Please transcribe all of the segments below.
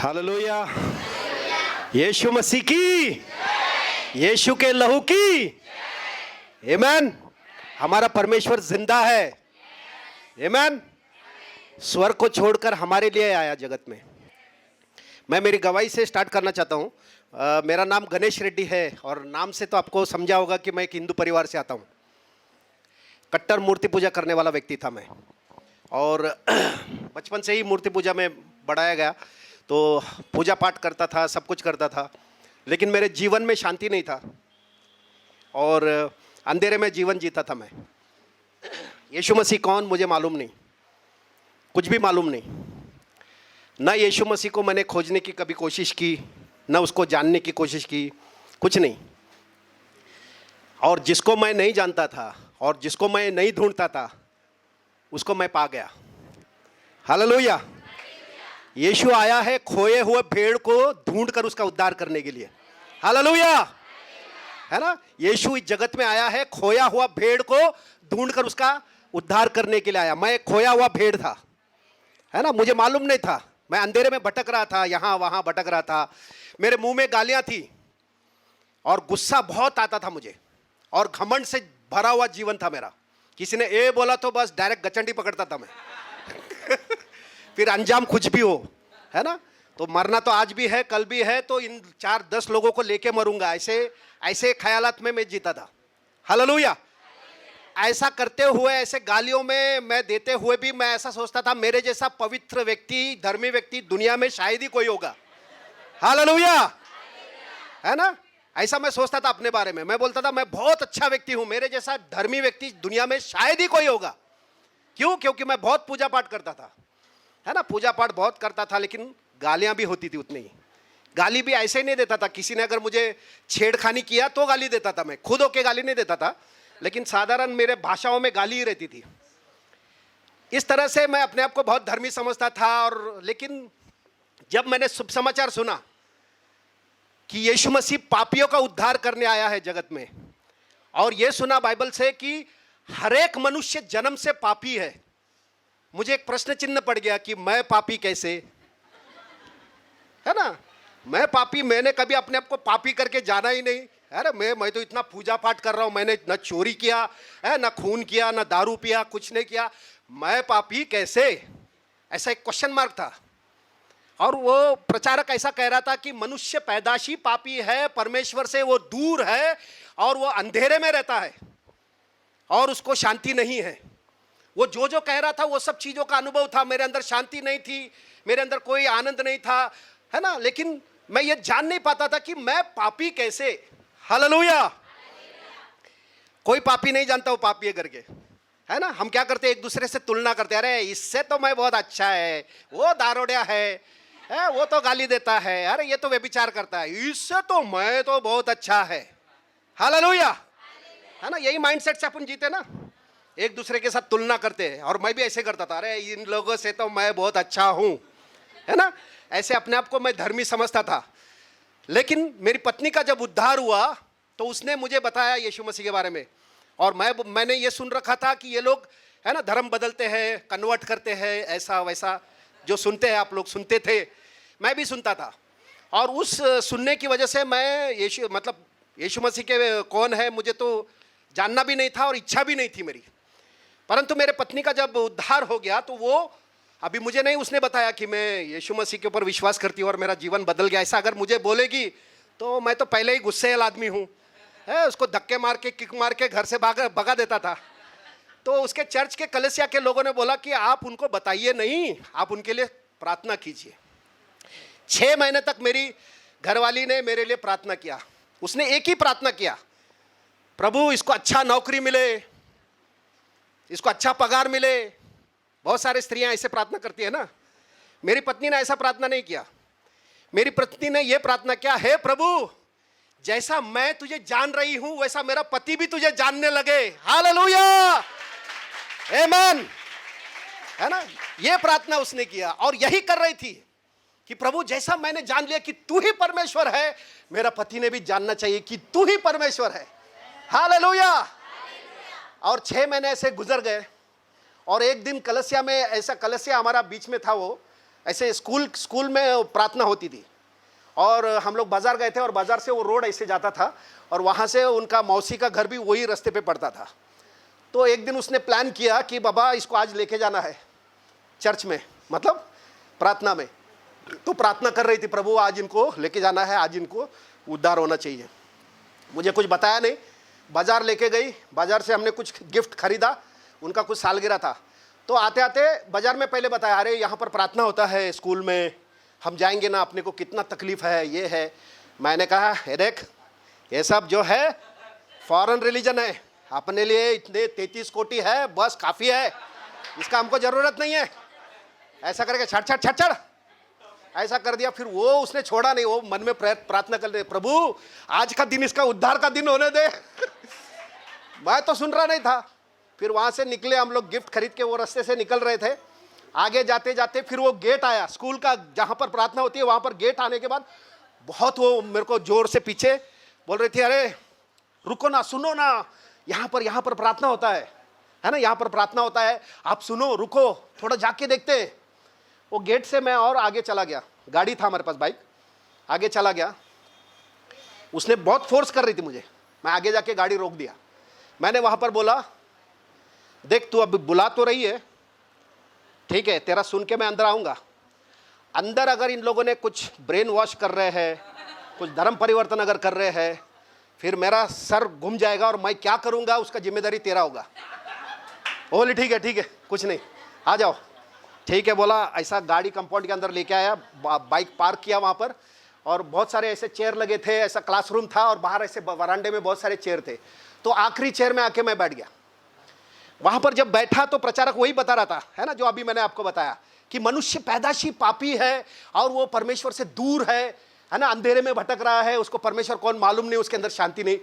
Hallelujah. यीशु मसीह की, यीशु के लहू की, आमीन। हमारा परमेश्वर जिंदा है, आमीन। स्वर्ग को छोड़कर हमारे लिए आया जगत में। मैं मेरी गवाही से स्टार्ट करना चाहता हूँ। मेरा नाम गणेश रेड्डी है और नाम से तो आपको समझा होगा कि मैं एक हिंदू परिवार से आता हूँ। कट्टर मूर्ति पूजा करने वाला व्यक्ति था मैं, और बचपन से ही मूर्ति पूजा में बढ़ाया गया, तो पूजा पाठ करता था, सब कुछ करता था, लेकिन मेरे जीवन में शांति नहीं था और अंधेरे में जीवन जीता था मैं। यीशु मसीह कौन मुझे मालूम नहीं, कुछ भी मालूम नहीं। ना यीशु मसीह को मैंने खोजने की कभी कोशिश की, ना उसको जानने की कोशिश की, कुछ नहीं। और जिसको मैं नहीं जानता था और जिसको मैं नहीं ढूंढता था, उसको मैं पा गया। हालेलुया। यीशु आया है खोए हुए भेड़ को ढूंढकर उसका उद्धार करने के लिए। हालेलुया, है ना। यीशु इस जगत में आया है खोया हुआ भेड़ को ढूंढकर उसका उद्धार करने के लिए आया। मैं एक खोया हुआ भेड़ था, है ना। मुझे मालूम नहीं था, मैं अंधेरे में भटक रहा था, यहाँ वहाँ भटक रहा था। मेरे मुंह में गालियाँ थी और गुस्सा बहुत आता था मुझे, और घमंड से भरा हुआ जीवन था मेरा। किसी ने ए बोला तो बस डायरेक्ट गचंडी पकड़ता था मैं फिर अंजाम कुछ भी हो, है ना। तो मरना तो आज भी है, कल भी है, तो इन 4-10 लोगों को लेके मरूंगा, ऐसे ख्यालात में मैं जीता था। हालेलुया। ऐसा करते हुए, ऐसे गालियों में मैं देते हुए भी मैं ऐसा सोचता था, मेरे जैसा पवित्र व्यक्ति, धर्मी व्यक्ति दुनिया में शायद ही कोई होगा। हालेलुया, है ना। ऐसा मैं सोचता था अपने बारे में। मैं बोलता था मैं बहुत अच्छा व्यक्ति हूं, मेरे जैसा धर्मी व्यक्ति दुनिया में शायद ही कोई होगा। क्यों? क्योंकि मैं बहुत पूजा पाठ करता था, है ना। पूजा पाठ बहुत करता था, लेकिन गालियां भी होती थी उतनी ही। गाली भी ऐसे ही नहीं देता था, किसी ने अगर मुझे छेड़खानी किया तो गाली देता था। मैं खुद होके गाली नहीं देता था, लेकिन साधारण मेरे भाषाओं में गाली ही रहती थी। इस तरह से मैं अपने आप को बहुत धर्मी समझता था। और लेकिन जब मैंने शुभ समाचार सुना कि यीशु मसीह पापियों का उद्धार करने आया है जगत में, और यह सुना बाइबल से कि हर एक मनुष्य जन्म से पापी है, मुझे एक प्रश्न चिन्ह पड़ गया कि मैं पापी कैसे, है ना। मैं पापी, मैंने कभी अपने आप को पापी करके जाना ही नहीं। अरे मैं तो इतना पूजा पाठ कर रहा हूं, मैंने न चोरी किया है, न खून किया, न दारू पिया, कुछ नहीं किया, मैं पापी कैसे? ऐसा एक क्वेश्चन मार्क था। और वो प्रचारक ऐसा कह रहा था कि मनुष्य पैदाशी पापी है, परमेश्वर से वो दूर है और वो अंधेरे में रहता है और उसको शांति नहीं है। वो जो कह रहा था वो सब चीजों का अनुभव था। मेरे अंदर शांति नहीं थी, मेरे अंदर कोई आनंद नहीं था, है ना। लेकिन मैं ये जान नहीं पाता था कि मैं पापी कैसे। हालेलुया। कोई पापी नहीं जानता वो पापी है करके, है ना। हम क्या करते, एक दूसरे से तुलना करते, अरे इससे तो मैं बहुत अच्छा है, वो दारोड़िया है, वो तो गाली देता है, अरे ये तो व्यभिचार करता है, इससे तो मैं तो बहुत अच्छा है। हालेलुया, है ना। यही माइंडसेट से अपन जीते ना, एक दूसरे के साथ तुलना करते हैं। और मैं भी ऐसे करता था, अरे इन लोगों से तो मैं बहुत अच्छा हूं, है ना। ऐसे अपने आप को मैं धर्मी समझता था। लेकिन मेरी पत्नी का जब उद्धार हुआ तो उसने मुझे बताया यीशु मसीह के बारे में, और मैंने ये सुन रखा था कि ये लोग, है ना, धर्म बदलते हैं, कन्वर्ट करते हैं, ऐसा वैसा जो सुनते हैं आप लोग, सुनते थे, मैं भी सुनता था। और उस सुनने की वजह से मैं यीशु मसीह के कौन है मुझे तो जानना भी नहीं था और इच्छा भी नहीं थी मेरी। परंतु मेरे पत्नी का जब उद्धार हो गया तो वो, अभी मुझे नहीं, उसने बताया कि मैं यीशु मसीह के ऊपर विश्वास करती हूँ और मेरा जीवन बदल गया। ऐसा अगर मुझे बोलेगी तो मैं तो पहले ही गुस्से वाला आदमी हूँ, है, उसको धक्के मार के, किक मार के घर से भगा देता था। तो उसके चर्च के कलीसिया के लोगों ने बोला कि आप उनको बताइए नहीं, आप उनके लिए प्रार्थना कीजिए। 6 महीने तक मेरी घरवाली ने मेरे लिए प्रार्थना किया। उसने एक ही प्रार्थना किया, प्रभु इसको अच्छा नौकरी मिले, इसको अच्छा पगार मिले। बहुत सारी स्त्रियां ऐसे प्रार्थना करती है ना। मेरी पत्नी ने ऐसा प्रार्थना नहीं किया। मेरी पत्नी ने यह प्रार्थना किया, हे प्रभु जैसा मैं तुझे जान रही हूं वैसा मेरा पति भी तुझे जानने लगे। हालेलुया, आमीन, है ना। यह प्रार्थना उसने किया और यही कर रही थी कि प्रभु जैसा मैंने जान लिया कि तू ही परमेश्वर है, मेरा पति ने भी जानना चाहिए कि तू ही परमेश्वर है। हालेलुया। और 6 महीने ऐसे गुजर गए और एक दिन कलसिया में, ऐसा कलसिया हमारा बीच में था, वो ऐसे स्कूल में प्रार्थना होती थी, और हम लोग बाजार गए थे, और बाजार से वो रोड ऐसे जाता था, और वहाँ से उनका मौसी का घर भी वही रास्ते पे पड़ता था। तो एक दिन उसने प्लान किया कि बाबा इसको आज लेके जाना है चर्च में, मतलब प्रार्थना में। तो प्रार्थना कर रही थी, प्रभु आज इनको लेके जाना है, आज इनको उद्धार होना चाहिए। मुझे कुछ बताया नहीं, बाजार लेके गई, बाजार से हमने कुछ गिफ्ट खरीदा, उनका कुछ सालगिरह था। तो आते आते बाजार में पहले बताया, अरे यहाँ पर प्रार्थना होता है स्कूल में, हम जाएंगे ना, अपने को कितना तकलीफ है, ये है। मैंने कहा हे देख, ये सब जो है फॉरेन रिलीजन है, अपने लिए इतने 33 कोटि है, बस काफ़ी है, इसका हमको ज़रूरत नहीं है। ऐसा करके छड़ छड़ छड़ छड़ ऐसा कर दिया। फिर वो उसने छोड़ा नहीं, वो मन में प्रार्थना कर रहे, प्रभु आज का दिन इसका उद्धार का दिन होने दे। मैं तो सुन रहा नहीं था। फिर वहाँ से निकले हम लोग, गिफ्ट खरीद के वो रास्ते से निकल रहे थे। आगे जाते जाते फिर वो गेट आया स्कूल का, जहाँ पर प्रार्थना होती है, वहाँ पर गेट आने के बाद बहुत वो मेरे को जोर से पीछे बोल रही थी, अरे रुको ना, सुनो ना, यहाँ पर प्रार्थना होता है ना, यहाँ पर प्रार्थना होता है, आप सुनो, रुको थोड़ा जाके देखते हैं। वो गेट से मैं और आगे चला गया, गाड़ी था हमारे पास, बाइक, आगे चला गया। उसने बहुत फोर्स कर रही थी मुझे, मैं आगे जाके गाड़ी रोक दिया। मैंने वहाँ पर बोला, देख तू अब बुला तो रही है, ठीक है, तेरा सुन के मैं अंदर आऊँगा। अंदर अगर इन लोगों ने कुछ ब्रेन वॉश कर रहे हैं, कुछ धर्म परिवर्तन अगर कर रहे हैं, फिर मेरा सर घूम जाएगा और मैं क्या करूँगा, उसका जिम्मेदारी तेरा होगा। बोली ठीक है, कुछ नहीं, आ जाओ। ठीक है बोला। ऐसा गाड़ी कंपाउंड के अंदर लेके आया, बाइक पार्क किया वहाँ पर, और बहुत सारे ऐसे चेयर लगे थे, ऐसा क्लासरूम था, और बाहर ऐसे वरांडे में बहुत सारे चेयर थे। तो आखिरी चेयर में आके मैं बैठ गया। वहाँ पर जब बैठा तो प्रचारक वही बता रहा था, है ना, जो अभी मैंने आपको बताया कि मनुष्य पैदाशी पापी है और वो परमेश्वर से दूर है ना, अंधेरे में भटक रहा है, उसको परमेश्वर कौन मालूम नहीं, उसके अंदर शांति नहीं,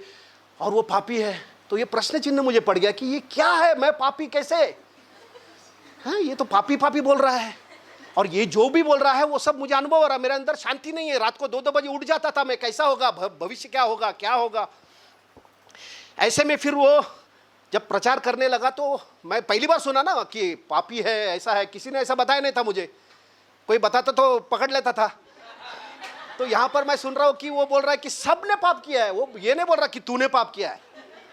और वो पापी है। तो ये प्रश्न चिन्ह मुझे पड़ गया कि ये क्या है, मैं पापी कैसे, हाँ ये तो पापी पापी बोल रहा है, और ये जो भी बोल रहा है वो सब मुझे अनुभव हो रहा है, मेरे अंदर शांति नहीं है। रात को 2-2 बजे उठ जाता था मैं, कैसा होगा भविष्य, क्या होगा। ऐसे में फिर वो जब प्रचार करने लगा, तो मैं पहली बार सुना ना कि पापी है, ऐसा है, किसी ने ऐसा बताया नहीं था मुझे, कोई बताता तो पकड़ लेता था। तो यहाँ पर मैं सुन रहा हूँ कि वो बोल रहा है कि सब ने पाप किया है। वो ये नहीं बोल रहा कि तूने पाप किया है,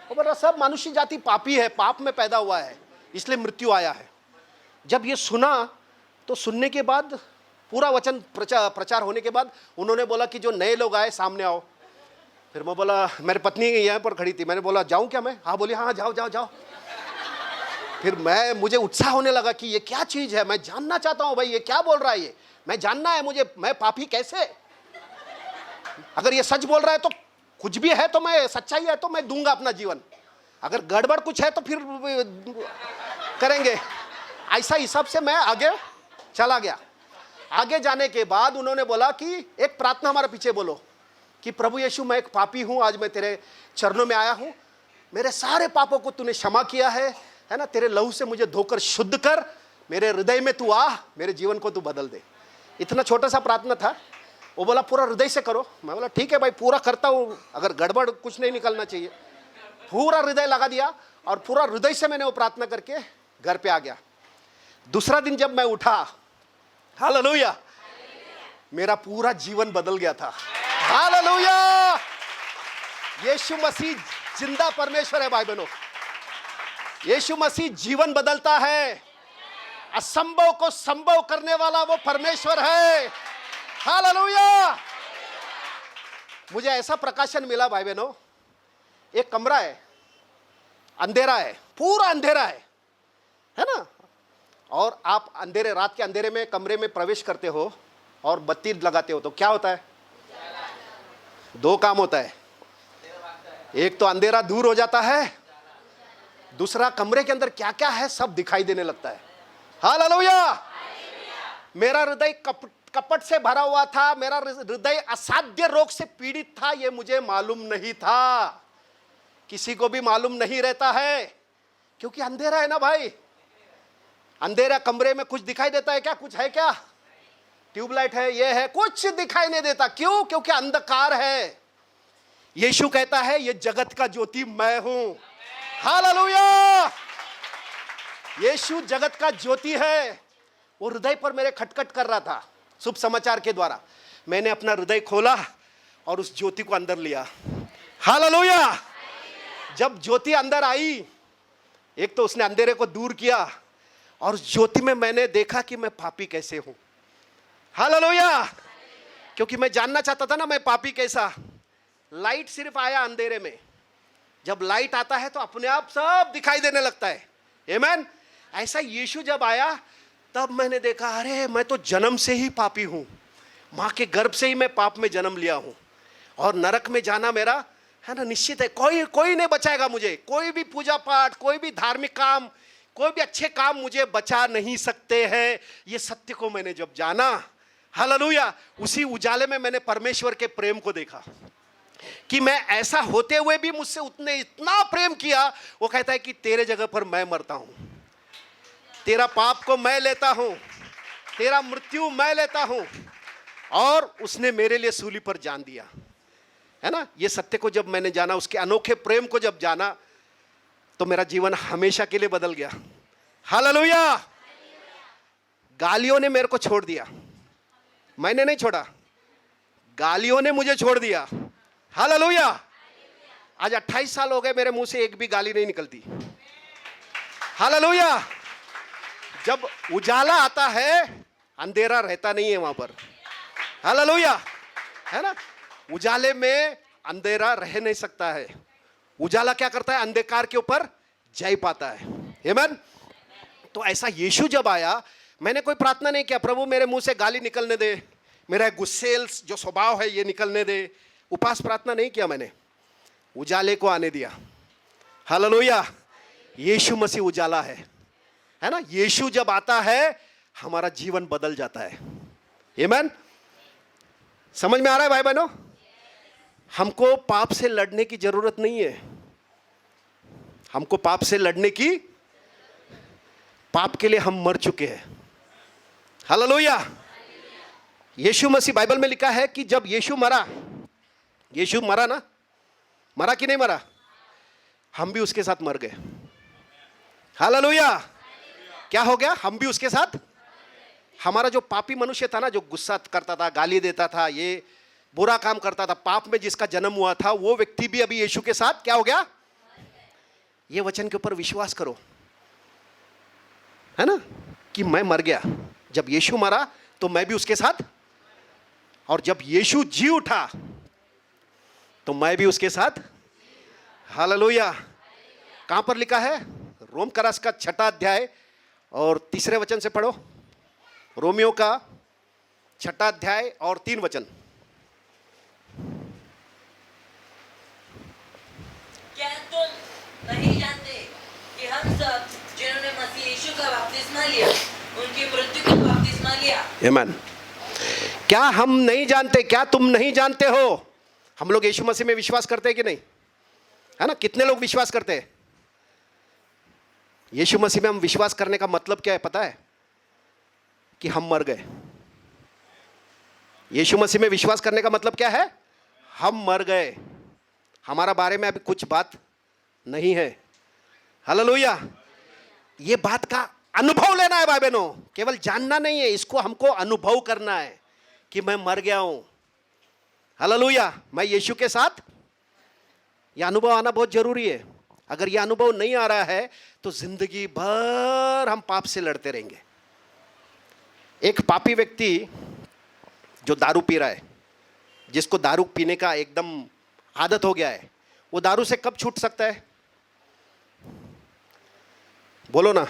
वो बोल रहा सब मनुष्य जाति पापी है, पाप में पैदा हुआ है, इसलिए मृत्यु आया है। जब ये सुना तो सुनने के बाद, पूरा वचन प्रचार होने के बाद, उन्होंने बोला कि जो नए लोग आए सामने आओ। फिर मैं बोला, मेरी पत्नी यहाँ पर खड़ी थी, मैंने बोला जाऊँ क्या मैं, हाँ बोली हाँ जाओ। फिर मुझे उत्साह होने लगा कि ये क्या चीज़ है, मैं जानना चाहता हूँ भाई, ये क्या बोल रहा है, ये मैं जानना है मुझे, मैं पापी कैसे, अगर ये सच बोल रहा है तो कुछ भी है तो मैं, सच्चाई है तो मैं दूंगा अपना जीवन, अगर गड़बड़ कुछ है तो फिर करेंगे। ऐसा हिसाब से मैं आगे चला गया। आगे जाने के बाद उन्होंने बोला कि एक प्रार्थना हमारे पीछे बोलो कि प्रभु यीशु मैं एक पापी हूँ, आज मैं तेरे चरणों में आया हूँ, मेरे सारे पापों को तूने क्षमा किया है ना, तेरे लहू से मुझे धोकर शुद्ध कर, मेरे हृदय में तू आ, मेरे जीवन को तू बदल दे। इतना छोटा सा प्रार्थना था। वो बोला पूरा हृदय से करो। मैं बोला ठीक है भाई, पूरा करता हूँ, अगर गड़बड़ कुछ नहीं निकलना चाहिए। पूरा हृदय लगा दिया और पूरा हृदय से मैंने वो प्रार्थना करके घर पे आ गया। दूसरा दिन जब मैं उठा, हालेलुया, मेरा पूरा जीवन बदल गया था। हालेलुया, यीशु मसीह जिंदा परमेश्वर है भाई बहनों। यीशु मसीह जीवन बदलता है, असंभव को संभव करने वाला वो परमेश्वर है। हालेलुया। मुझे ऐसा प्रकाशन मिला भाई बहनों, एक कमरा है, अंधेरा है, पूरा अंधेरा है ना, और आप अंधेरे, रात के अंधेरे में कमरे में प्रवेश करते हो और बत्ती लगाते हो तो क्या होता है, दो काम होता है, एक तो अंधेरा दूर हो जाता है, दूसरा कमरे के अंदर क्या क्या है सब दिखाई देने लगता है। हालेलुया। मेरा हृदय कपट से भरा हुआ था, मेरा हृदय असाध्य रोग से पीड़ित था, यह मुझे मालूम नहीं था, किसी को भी मालूम नहीं रहता है, क्योंकि अंधेरा है ना भाई। अंधेरा कमरे में कुछ दिखाई देता है क्या, कुछ है क्या, ट्यूबलाइट है, ये है, कुछ दिखाई नहीं देता। क्यों? क्योंकि अंधकार है। यीशु कहता है ये जगत का ज्योति मैं हूं। हालेलुया। यीशु जगत का ज्योति है। वो हृदय पर मेरे खटखट कर रहा था शुभ समाचार के द्वारा। मैंने अपना हृदय खोला और उस ज्योति को अंदर लिया। हालेलुया। जब ज्योति अंदर आई, एक तो उसने अंधेरे को दूर किया और उस ज्योति में मैंने देखा कि मैं पापी कैसे हूं। हालेलुया। क्योंकि मैं जानना चाहता था ना मैं पापी कैसा। लाइट सिर्फ आया अंधेरे में। जब लाइट आता है तो अपने आप सब दिखाई देने लगता है। आमीन। ऐसा यीशु जब आया तब मैंने देखा, अरे मैं तो जन्म से ही पापी हूं, मां के गर्भ से ही मैं पाप में जन्म लिया हूं और नरक में जाना मेरा है ना निश्चित है। कोई नहीं बचाएगा मुझे। कोई भी पूजा पाठ, कोई भी धार्मिक काम, कोई भी अच्छे काम मुझे बचा नहीं सकते हैं। ये सत्य को मैंने जब जाना, हालेलुया, उसी उजाले में मैंने परमेश्वर के प्रेम को देखा कि मैं ऐसा होते हुए भी मुझसे उसने इतना प्रेम किया। वो कहता है कि तेरे जगह पर मैं मरता हूं, तेरा पाप को मैं लेता हूं, तेरा मृत्यु मैं लेता हूं, और उसने मेरे लिए सूली पर जान दिया, है ना। ये सत्य को जब मैंने जाना, उसके अनोखे प्रेम को जब जाना, तो मेरा जीवन हमेशा के लिए बदल गया। हालेलुया। गालियों ने मेरे को छोड़ दिया, मैंने नहीं छोड़ा, गालियों ने मुझे छोड़ दिया। हालेलुया। आज 28 साल हो गए, मेरे मुंह से एक भी गाली नहीं निकलती। हालेलुया। जब उजाला आता है, अंधेरा रहता नहीं है वहां पर। हालेलुया, है ना। उजाले में अंधेरा रह नहीं सकता है। उजाला क्या करता है? अंधकार के ऊपर जय पाता है। आमीन। तो ऐसा यीशु जब आया, मैंने कोई प्रार्थना नहीं किया, प्रभु मेरे मुंह से गाली निकलने दे, मेरा गुस्सेल जो स्वभाव है ये निकलने दे। उपास प्रार्थना नहीं किया मैंने, उजाले को आने दिया। हालेलुया। यीशु मसीह उजाला है ना। यीशु जब आता है हमारा जीवन बदल जाता है। आमीन। समझ में आ रहा है भाई बहनों? हमको पाप से लड़ने की जरूरत नहीं है। हमको पाप से लड़ने की, पाप के लिए हम मर चुके हैं। हालेलुया। यीशु मसीह, बाइबल में लिखा है कि जब यीशु मरा ना, मरा कि नहीं मरा? हम भी उसके साथ मर गए। हालेलुया। क्या हो गया? हम भी उसके साथ। हमारा जो पापी मनुष्य था ना, जो गुस्सा करता था, गाली देता था, ये बुरा काम करता था, पाप में जिसका जन्म हुआ था, वो व्यक्ति भी अभी यीशु के साथ क्या हो गया? ये वचन के ऊपर विश्वास करो, है ना, कि मैं मर गया। जब यीशु मरा तो मैं भी उसके साथ, और जब यीशु जी उठा तो मैं भी उसके साथ। हालेलुया। कहां पर लिखा है? रोम करास का 6वां अध्याय और 3 वचन से पढ़ो। रोमियो का 6वां अध्याय और 3 वचन। क्या तुम नहीं जानते कि हम सब जिन्होंने मसीह यीशु का बपतिस्मा लिया, उनकी मृत्यु का बपतिस्मा लिया? आमीन। क्या हम नहीं जानते? क्या तुम नहीं जानते हो? हम लोग यीशु मसीह में विश्वास करते हैं कि नहीं? है ना। कितने लोग विश्वास करते हैं? यीशु मसीह में हम विश्वास करने का मतलब क्या है पता है? कि हम मर गए। यीशु मसीह में विश्वास करने का मतलब क्या है? हम मर गए। हमारा बारे में अभी कुछ बात नहीं है। हालेलुया। ये बात का अनुभव लेना है भाई बहनों, केवल जानना नहीं है, इसको हमको अनुभव करना है कि मैं मर गया हूं। हालेलुया। मैं यीशु के साथ। यह अनुभव आना बहुत जरूरी है। अगर यह अनुभव नहीं आ रहा है तो जिंदगी भर हम पाप से लड़ते रहेंगे। एक पापी व्यक्ति जो दारू पी रहा है, जिसको दारू पीने का एकदम आदत हो गया है, वो दारू से कब छूट सकता है? बोलो ना।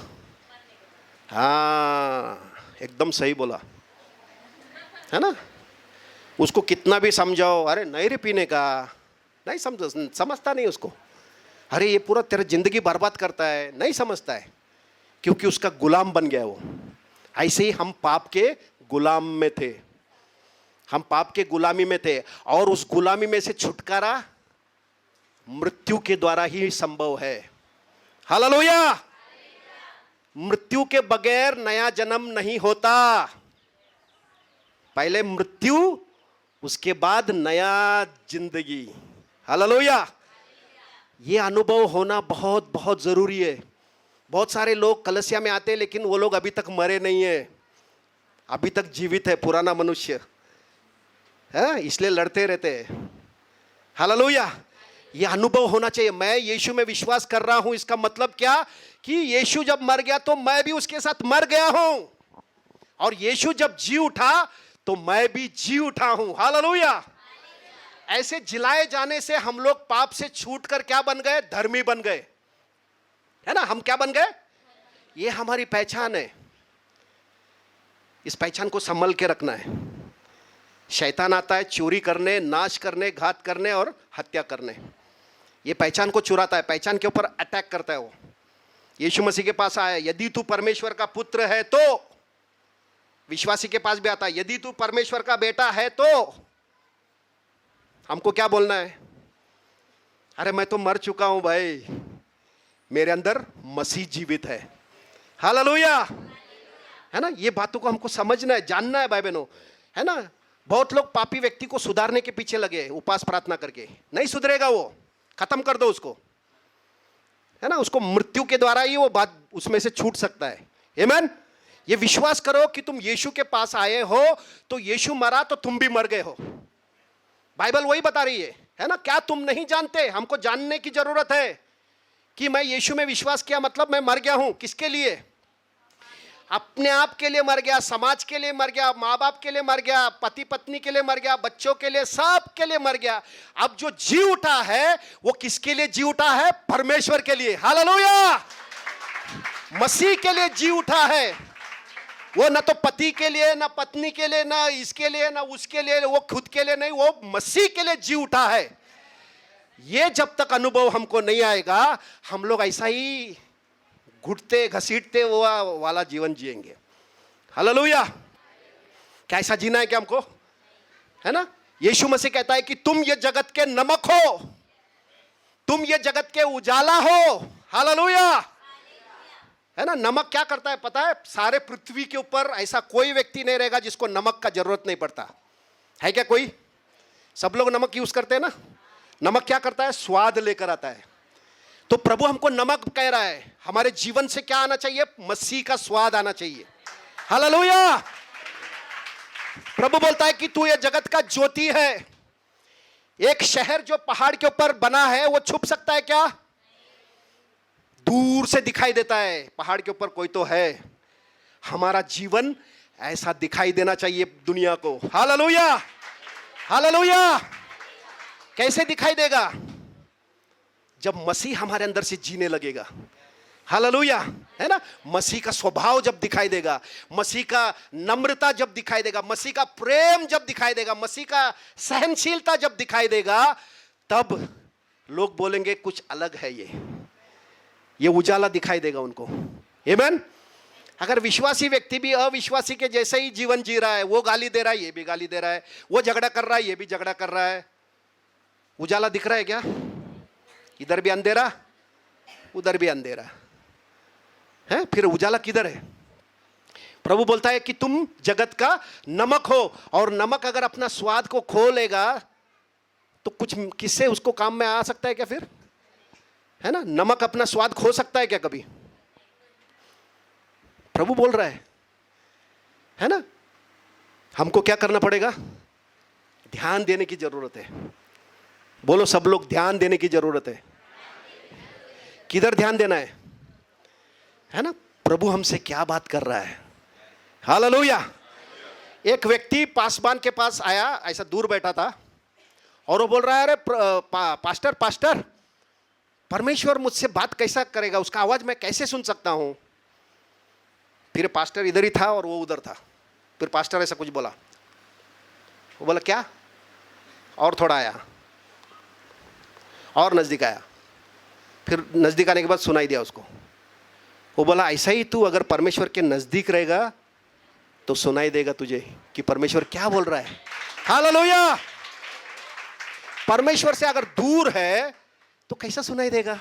हाँ, एकदम सही बोला, है ना। उसको कितना भी समझाओ, अरे नहीं रे पीने का, नहीं समझता नहीं उसको। अरे ये पूरा तेरा जिंदगी बर्बाद करता है, नहीं समझता है, क्योंकि उसका गुलाम बन गया वो। ऐसे ही हम पाप के गुलाम में थे। हम पाप के गुलामी में थे, और उस गुलामी में से छुटकारा मृत्यु के द्वारा ही संभव है। हालेलुया। मृत्यु के बगैर नया जन्म नहीं होता। पहले मृत्यु, उसके बाद नया जिंदगी। हालेलुया। ये अनुभव होना बहुत बहुत जरूरी है। बहुत सारे लोग कलसिया में आते हैं, लेकिन वो लोग अभी तक मरे नहीं है। अभी तक जीवित है पुराना मनुष्य है, इसलिए लड़ते रहते हैं। हालेलुया। ये अनुभव होना चाहिए, मैं यीशु में विश्वास कर रहा हूं, इसका मतलब क्या कि यीशु जब मर गया तो मैं भी उसके साथ मर गया हूं, और यीशु जब जी उठा तो मैं भी जी उठा हूं। हालेलुया। ऐसे जिलाए जाने से हम लोग पाप से छूटकर क्या बन गए? धर्मी बन गए, है ना। हम क्या बन गए? ये हमारी पहचान है। इस पहचान को संभल के रखना है। शैतान आता है चोरी करने, नाश करने, घात करने और हत्या करने। ये पहचान को चुराता है, पहचान के ऊपर अटैक करता है वो। यीशु मसीह के पास आया, यदि तू परमेश्वर का पुत्र है तो, विश्वासी के पास भी आता है, यदि तू परमेश्वर का बेटा है तो हमको क्या बोलना है? अरे मैं तो मर चुका हूं भाई, मेरे अंदर मसीह जीवित है। हालेलुया, है ना। ये बातों को हमको समझना है, जानना है भाई बहनों, है ना। बहुत लोग पापी व्यक्ति को सुधारने के पीछे लगे, उपास प्रार्थना करके। नहीं सुधरेगा वो, खत्म कर दो उसको, है ना। उसको मृत्यु के द्वारा ही वो बात उसमें से छूट सकता है। आमीन। ये विश्वास करो कि तुम यीशु के पास आए हो तो यीशु मरा तो तुम भी मर गए हो। बाइबल वही बता रही है ना। क्या तुम नहीं जानते? हमको जानने की जरूरत है कि मैं यीशु में विश्वास किया मतलब मैं मर गया हूं। किसके लिए? अपने आप के लिए मर गया, समाज के लिए मर गया, माँ बाप के लिए मर गया, पति पत्नी के लिए मर गया, बच्चों के लिए, सब के लिए मर गया। अब जो जी उठा है वो किसके लिए जी उठा है? परमेश्वर के लिए। हालेलुया। मसीह के लिए जी उठा है वो, ना तो पति के लिए, ना पत्नी के लिए, ना इसके लिए, ना उसके लिए, वो खुद के लिए नहीं, वो मसीह के लिए जी उठा है। ये जब तक अनुभव हमको नहीं आएगा, हम लोग ऐसा ही घुटते घसीटते वो वाला जीवन जिएंगे। हालेलुया। क्या ऐसा जीना है क्या हमको? है ना। यीशु मसीह कहता है कि तुम ये जगत के नमक हो, तुम ये जगत के उजाला हो। हालेलुया, है ना। नमक क्या करता है पता है? सारे पृथ्वी के ऊपर ऐसा कोई व्यक्ति नहीं रहेगा जिसको नमक का जरूरत नहीं पड़ता है। क्या कोई? सब लोग नमक यूज करते हैं ना। नमक क्या करता है? स्वाद लेकर आता है। तो प्रभु हमको नमक कह रहा है, हमारे जीवन से क्या आना चाहिए? मसीह का स्वाद आना चाहिए। हालेलुया। प्रभु बोलता है कि तू ये जगत का ज्योति है। एक शहर जो पहाड़ के ऊपर बना है वो छुप सकता है क्या? दूर से दिखाई देता है, पहाड़ के ऊपर कोई तो है। हमारा जीवन ऐसा दिखाई देना चाहिए दुनिया को। हालेलुया। हालेलुया। कैसे दिखाई देगा? जब मसीह हमारे अंदर से जीने लगेगा। हालेलुया, है ना। मसीह का स्वभाव जब दिखाई देगा, मसीह का नम्रता जब दिखाई देगा, मसीह का प्रेम जब दिखाई देगा, मसीह का सहनशीलता जब दिखाई देगा, तब लोग बोलेंगे कुछ अलग है ये उजाला दिखाई देगा उनको। आमीन। अगर विश्वासी व्यक्ति भी अविश्वासी के जैसे ही जीवन जी रहा है, वो गाली दे रहा है, ये भी गाली दे रहा है, वो झगड़ा कर रहा है, ये भी झगड़ा कर रहा है, उजाला दिख रहा है क्या? इधर भी अंधेरा, उधर भी अंधेरा है, फिर उजाला किधर है? प्रभु बोलता है कि तुम जगत का नमक हो, और नमक अगर अपना स्वाद को खो लेगा तो कुछ किससे उसको काम में आ सकता है क्या फिर? है ना। नमक अपना स्वाद खो सकता है क्या कभी? प्रभु बोल रहा है ना। हमको क्या करना पड़ेगा? ध्यान देने की जरूरत है। बोलो सब लोग, ध्यान देने की जरूरत है। किधर ध्यान देना है ना। प्रभु हमसे क्या बात कर रहा है? हालेलुया। एक व्यक्ति पासवान के पास आया, ऐसा दूर बैठा था, और वो बोल रहा है अरे पास्टर परमेश्वर मुझसे बात कैसा करेगा? उसका आवाज मैं कैसे सुन सकता हूं? फिर पास्टर इधर ही था और वो उधर था। फिर पास्टर ऐसा कुछ बोला, वो बोला क्या? और थोड़ा आया और नजदीक आया, फिर नजदीक आने के बाद सुनाई दिया उसको। वो बोला ऐसा ही तू अगर परमेश्वर के नजदीक रहेगा तो सुनाई देगा तुझे कि परमेश्वर क्या बोल रहा है। हालेलुया। परमेश्वर से अगर दूर है तो कैसा सुनाई देगा?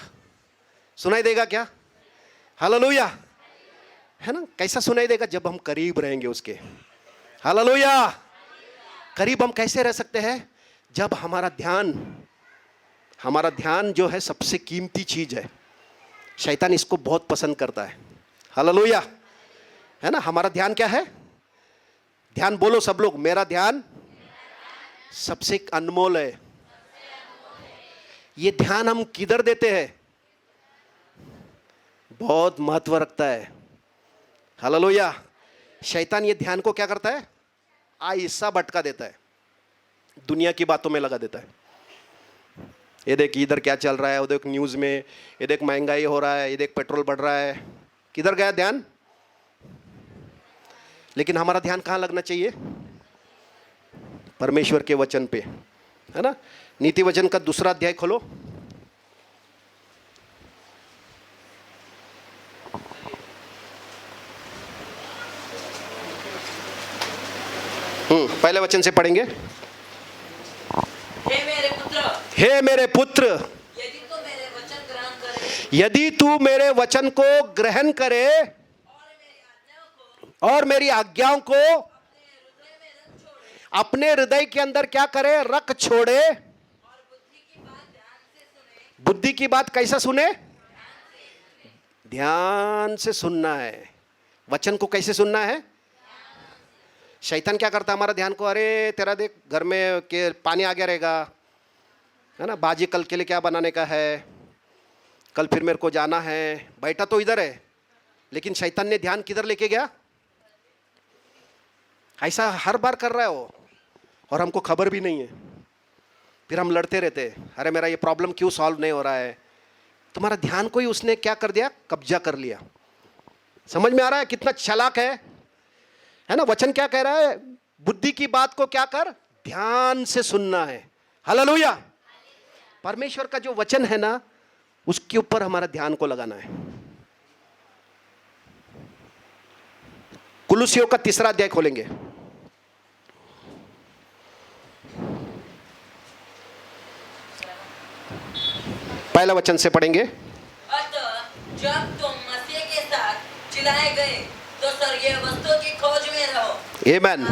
सुनाई देगा क्या? हालेलुया, है ना। कैसा सुनाई देगा? जब हम करीब रहेंगे उसके। हालेलुया। करीब हम कैसे रह सकते हैं? जब हमारा ध्यान जो है सबसे कीमती चीज है। शैतान इसको बहुत पसंद करता है। हालेलुया, है ना। हमारा ध्यान क्या है? ध्यान बोलो सब लोग, मेरा ध्यान सबसे अनमोल है। ये ध्यान हम किधर देते हैं? बहुत महत्व रखता है। हालेलुया। शैतान ये ध्यान को क्या करता है? आहिस्सा भटका देता है, दुनिया की बातों में लगा देता है। ये देख इधर क्या चल रहा है, वो देख न्यूज़ में, ये देख महंगाई हो रहा है, ये देख पेट्रोल बढ़ रहा है। किधर गया ध्यान? लेकिन हमारा ध्यान कहाँ लगना चाहिए? परमेश्वर के वचन पे, है ना। नीति वचन का 2 अध्याय खोलो। पहले वचन से पढ़ेंगे। हे मेरे पुत्र, हे मेरे पुत्र, यदि तू मेरे वचन ग्रहण करे यदि तू मेरे वचन को ग्रहण करे और मेरी आज्ञाओं को अपने हृदय के अंदर क्या करे? रख छोड़े। और बुद्धि की बात ध्यान से सुने। बुद्धि की बात कैसा सुने? ध्यान से सुनना है। वचन को कैसे सुनना है? शैतान क्या करता है हमारा ध्यान को? अरे तेरा देख घर में के पानी आ गया रहेगा, है ना, बाजी कल के लिए क्या बनाने का है, कल फिर मेरे को जाना है। बैठा तो इधर है, लेकिन शैतान ने ध्यान किधर लेके गया? ऐसा हर बार कर रहा है वो, और हमको खबर भी नहीं है। फिर हम लड़ते रहते हैं, अरे मेरा ये प्रॉब्लम क्यों सॉल्व नहीं हो रहा है? तुम्हारा ध्यान को ही उसने क्या कर दिया? कब्जा कर लिया। समझ में आ रहा है कितना चालाक है ना? वचन क्या कह रहा है? बुद्धि की बात को क्या कर? ध्यान से सुनना है। हालेलुया। परमेश्वर का जो वचन है ना, उसके ऊपर हमारा ध्यान को लगाना है। कुलुसियों का 3 अध्याय खोलेंगे। पहला वचन से पढ़ेंगे। अतः जब तुम मसीह के साथ जिलाए गए तो स्वर्गीय वस्तुओं की खोज में रहो। आमेन।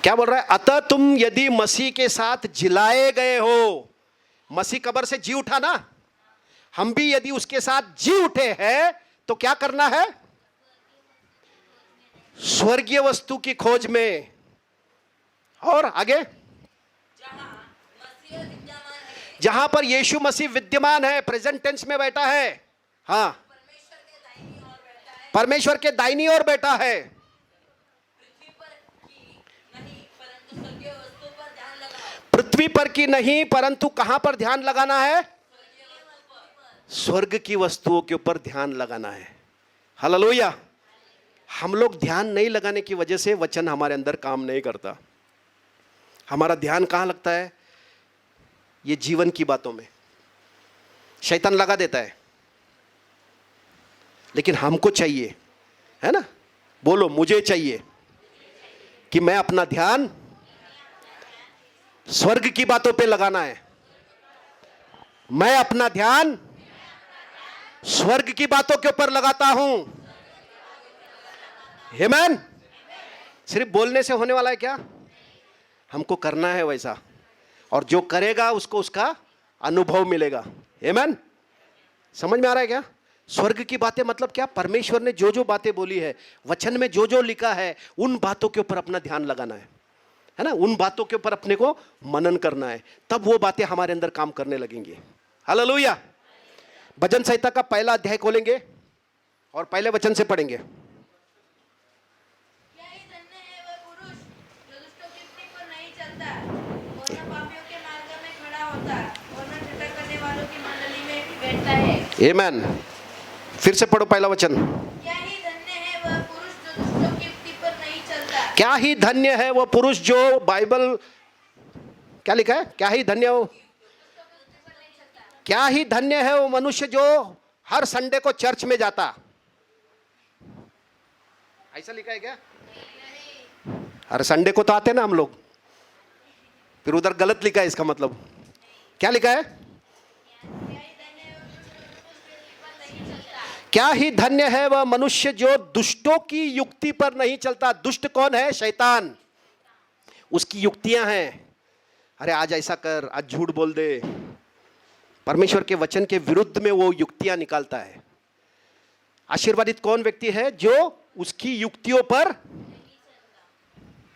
क्या बोल रहा है? अतः तुम यदि मसीह के साथ जिलाए गए हो, मसीह कब्र से जी उठा ना, हम भी यदि उसके साथ जी उठे हैं तो क्या करना है? स्वर्गीय वस्तु की खोज में। और आगे, जहां पर यीशु मसीह विद्यमान है, प्रेजेंट टेंस में बैठा है। हाँ, परमेश्वर के दाहिनी ओर बैठा है। पृथ्वी पर की नहीं, परंतु कहां पर ध्यान लगाना है? स्वर्ग की वस्तुओं के ऊपर ध्यान लगाना है। हालेलुया। हम लोग ध्यान नहीं लगाने की वजह से वचन हमारे अंदर काम नहीं करता। हमारा ध्यान कहां लगता है? ये जीवन की बातों में। शैतान लगा देता है, लेकिन हमको चाहिए, है ना, बोलो मुझे चाहिए कि मैं अपना ध्यान स्वर्ग की बातों पे लगाना है। मैं अपना ध्यान स्वर्ग की बातों के ऊपर लगाता हूं। आमेन। सिर्फ बोलने से होने वाला है क्या? हमको करना है वैसा, और जो करेगा उसको उसका अनुभव मिलेगा। आमेन। समझ में आ रहा है क्या? स्वर्ग की बातें मतलब क्या? परमेश्वर ने जो जो बातें बोली है, वचन में जो जो लिखा है, उन बातों के ऊपर अपना ध्यान लगाना है ना, उन बातों के ऊपर अपने को मनन करना है, तब वो बातें हमारे अंदर काम करने लगेंगी। हालेलुया। भजन संहिता का 1 अध्याय खोलेंगे और पहले वचन से पढ़ेंगे। क्या ही धन्य है वह पुरुष जो दुष्टों की युक्ति पर नहीं चलता और न पापियों के मार्ग में खड़ा होता और न ठट्ठा करने वालों की मंडली में बैठता है। आमेन। फिर से पढ़ो पहला वचन। क्या ही धन्य है वह पुरुष जो दुष्टों की युक्ति पर नहीं चलता। क्या ही धन्य है वो पुरुष जो, बाइबल क्या लिखा है? क्या ही धन्य हो, क्या ही धन्य है वो मनुष्य जो हर संडे को चर्च में जाता। ऐसा लिखा है क्या? हर संडे को तो आते ना हम लोग, फिर उधर गलत लिखा है, इसका मतलब क्या लिखा है? क्या ही धन्य है वह मनुष्य जो दुष्टों की युक्ति पर नहीं चलता। दुष्ट कौन है? शैतान। उसकी युक्तियां हैं, अरे आज ऐसा कर, आज झूठ बोल दे। परमेश्वर के वचन के विरुद्ध में वो युक्तियां निकालता है। आशीर्वादित कौन व्यक्ति है? जो उसकी युक्तियों पर,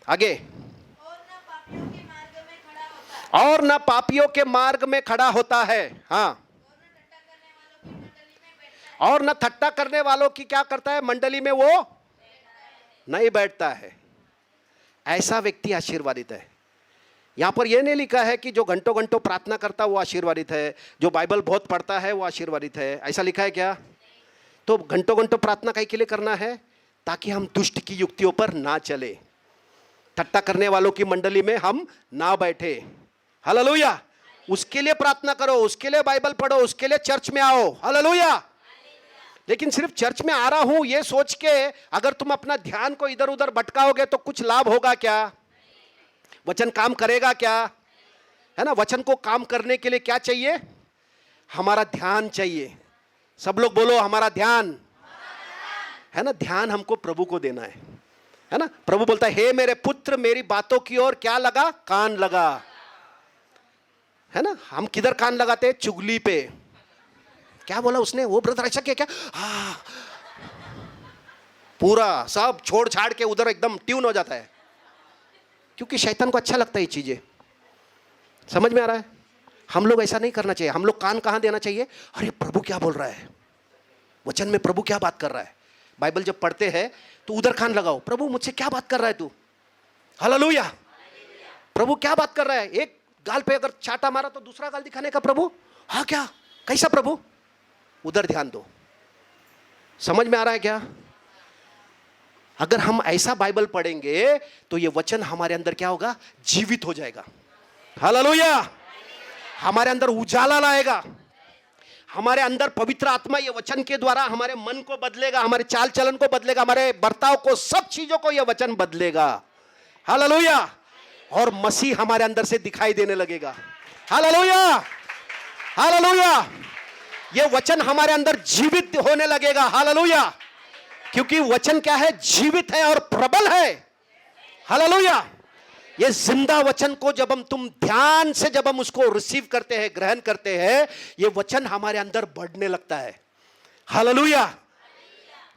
आगे, और न पापियों के मार्ग में खड़ा होता और ना पापियों के मार्ग में खड़ा होता है, हाँ, और न ठट्टा करने वालों की मंडली में बैठता है। और ना ठट्टा करने वालों की क्या करता है, मंडली में वो नहीं बैठता है। ऐसा व्यक्ति आशीर्वादित है। यहां पर यह नहीं लिखा है कि जो घंटों घंटों प्रार्थना करता है वो आशीर्वादित है, जो बाइबल बहुत पढ़ता है वो आशीर्वादित है, ऐसा लिखा है क्या? तो घंटों घंटों प्रार्थना कई के लिए करना है? ताकि हम दुष्ट की युक्तियों पर ना चले, ठट्टा करने वालों की मंडली में हम ना बैठे। हालेलुया। उसके लिए प्रार्थना करो, उसके लिए बाइबल पढ़ो, उसके लिए चर्च में आओ। हालेलुया। लेकिन सिर्फ चर्च में आ रहा हूं ये सोच के अगर तुम अपना ध्यान को इधर उधर भटकाओगे तो कुछ लाभ होगा क्या? वचन काम करेगा क्या? है ना, वचन को काम करने के लिए क्या चाहिए? हमारा ध्यान चाहिए। सब लोग बोलो, हमारा ध्यान। है ना, ध्यान हमको प्रभु को देना है ना। प्रभु बोलता है, हे मेरे पुत्र मेरी बातों की ओर क्या लगा? कान लगा। है ना, हम किधर कान लगाते हैं? चुगली पे। क्या बोला उसने? वो ब्रदर ऐसा किया क्या? हाँ, पूरा सब छोड़ छाड़ के उधर एकदम ट्यून हो जाता है, क्योंकि शैतान को अच्छा लगता है ये चीजें। समझ में आ रहा है? हम लोग ऐसा नहीं करना चाहिए। हम लोग कान कहां देना चाहिए? अरे प्रभु क्या बोल रहा है, वचन में प्रभु क्या बात कर रहा है। बाइबल जब पढ़ते हैं तो उधर कान लगाओ, प्रभु मुझसे क्या बात कर रहा है तू। हालेलुया। प्रभु क्या बात कर रहा है? एक गाल पे अगर चाटा मारा तो दूसरा गाल दिखाने का प्रभु? हाँ क्या, कैसा प्रभु? उधर ध्यान दो। समझ में आ रहा है क्या? अगर हम ऐसा बाइबल पढ़ेंगे तो ये वचन हमारे अंदर क्या होगा? जीवित हो जाएगा। हालेलुया। हमारे अंदर उजाला लाएगा। हमारे अंदर पवित्र आत्मा ये वचन के द्वारा हमारे मन को बदलेगा, हमारे चाल चलन को बदलेगा, हमारे बर्ताव को, सब चीजों को ये वचन बदलेगा। हालेलुया। और मसीह हमारे अंदर से दिखाई देने लगेगा। हालेलुया। हालेलुया। ये वचन हमारे अंदर जीवित होने लगेगा। हालेलुया। क्योंकि वचन क्या है? जीवित है और प्रबल है। हालेलुया। ये जिंदा वचन को जब तुम ध्यान से जब हम उसको रिसीव करते हैं, ग्रहण करते हैं, ये वचन हमारे अंदर बढ़ने लगता है। हालेलुया।